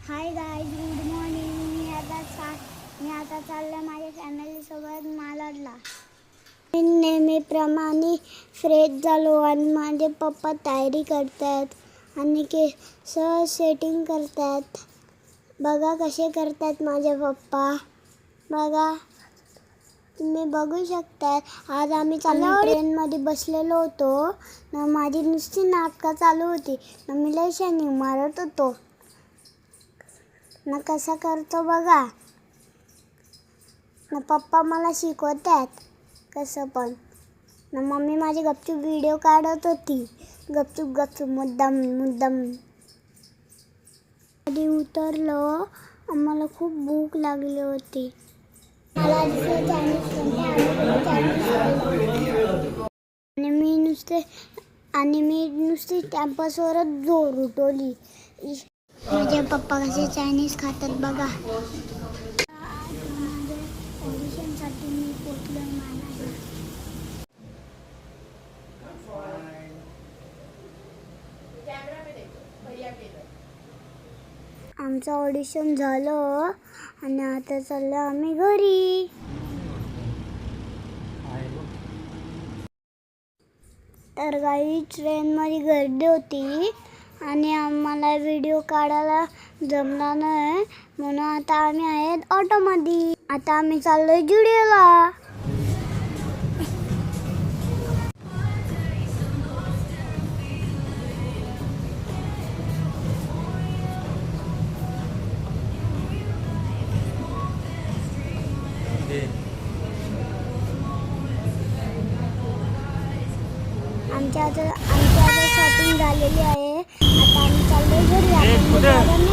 हाय guys, good morning. मी आता चालले माझ्या फॅमिलीसोबत मालाडला. मी नेहमीप्रमाणे फ्रेश झालो आणि माझे पप्पा तयारी करतात आणि सेटिंग करतात. बघा कसे करतात माझे पप्पा. बघा, तुम्ही बघू शकता. आज आम्ही ट्रेनमध्ये बसलेलो होतो ना. माझी नुसती नाटकं चालू होती ना. मी लय शायनिंग मारत होतो ना. कसं करतो बघा ना. पप्पा मला शिकवतात कसं पण ना. मम्मी माझी गपचूप व्हिडिओ काढत होती. गपचूप मुद्दाम. आधी उतरलो. आम्हाला खूप भूक लागली होती. आणि मी नुसते कॅम्पसवरच जोर उठवली. माझे पप्पा कसे चायनीज खातात बघा. ऑडिशनसाठी मी पोचलो मालाडला. आमचं ऑडिशन झालं आणि आता चाललो आम्ही घरी. तर काही ट्रेनमध्ये गर्दी होती आणि आम्हाला व्हिडिओ काढायला जमला नाही, म्हणून आता आम्ही आहेत ऑटोमध्ये. आता आम्ही चाललोय जुडिओला. आमच्या आता शॉपिंग झालेली आहे. आता आम्ही चाललोय घरी.